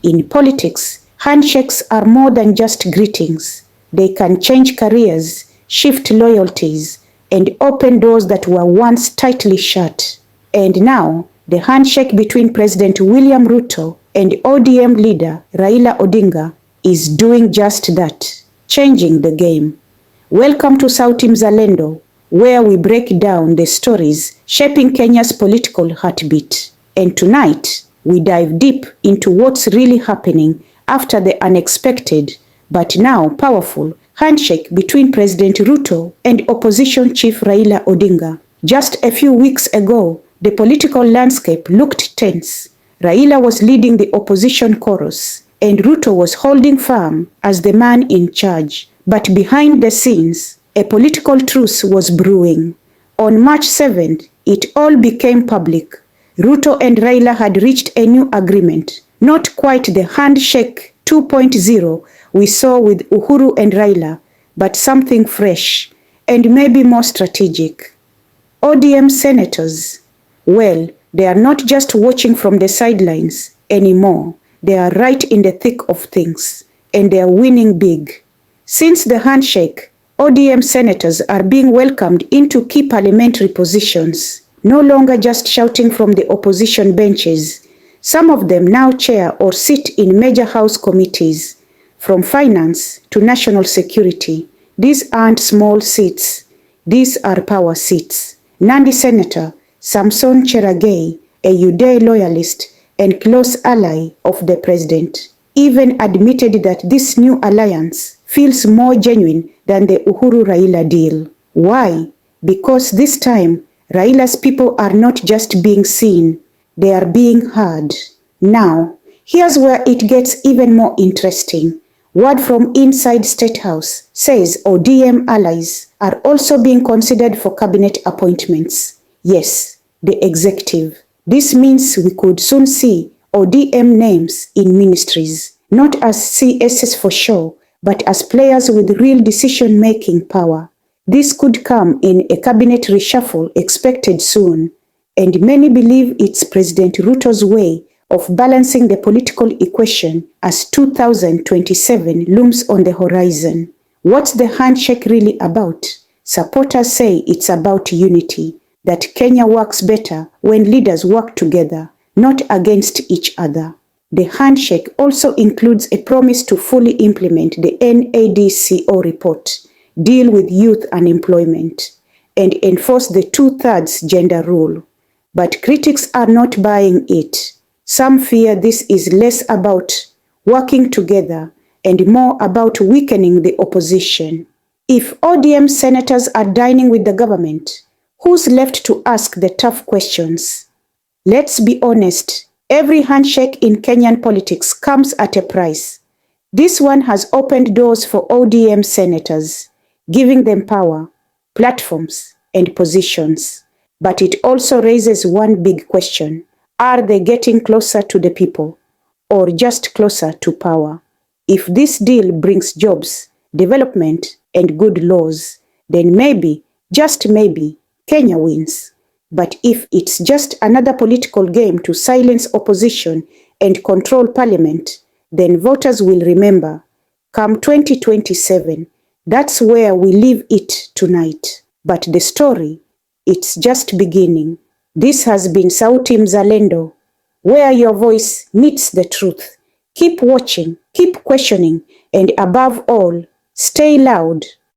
In politics, handshakes are more than just greetings. They can change careers, shift loyalties, and open doors that were once tightly shut. And now, the handshake between President William Ruto and ODM leader Raila Odinga is doing just that, changing the game. Welcome to Sauti Mzalendo, where we break down the stories shaping Kenya's political heartbeat. And tonight, we dive deep into what's really happening after the unexpected, but now powerful, handshake between President Ruto and opposition chief Raila Odinga. Just a few weeks ago, the political landscape looked tense. Raila was leading the opposition chorus, and Ruto was holding firm as the man in charge. But behind the scenes, a political truce was brewing. On March 7th, it all became public. Ruto and Raila had reached a new agreement, not quite the handshake 2.0 we saw with Uhuru and Raila, but something fresh and maybe more strategic. ODM Senators, well, they are not just watching from the sidelines anymore. They are right in the thick of things, and they are winning big. Since the handshake, ODM senators are being welcomed into key parliamentary positions, no longer just shouting from the opposition benches. Some of them now chair or sit in major house committees, from finance to national security. These aren't small seats. These are power seats. Nandi Senator Samson Cherargei, a UDA loyalist and close ally of the president, even admitted that this new alliance feels more genuine than the Uhuru-Raila deal. Why? Because this time, Raila's people are not just being seen, they are being heard. Now, here's where it gets even more interesting. Word from inside State House says ODM allies are also being considered for cabinet appointments. Yes, the executive. This means we could soon see ODM names in ministries, not as CSs for show, but as players with real decision-making power. This could come in a cabinet reshuffle expected soon, and many believe it's President Ruto's way of balancing the political equation as 2027 looms on the horizon. What's the handshake really about? Supporters say it's about unity, that Kenya works better when leaders work together, not against each other. The handshake also includes a promise to fully implement the NADCO report, deal with youth unemployment, and enforce the 2/3 gender rule. But critics are not buying it. Some fear this is less about working together and more about weakening the opposition. If ODM senators are dining with the government, who's left to ask the tough questions? Let's be honest, every handshake in Kenyan politics comes at a price. This one has opened doors for ODM senators, giving them power, platforms, and positions. But it also raises one big question. Are they getting closer to the people, or just closer to power? If this deal brings jobs, development, and good laws, then maybe, just maybe, Kenya wins. But if it's just another political game to silence opposition and control parliament, then voters will remember, come 2027, that's where we leave it tonight. But the story, it's just beginning. This has been Sauti Mzalendo, where your voice meets the truth. Keep watching, keep questioning, and above all, stay loud.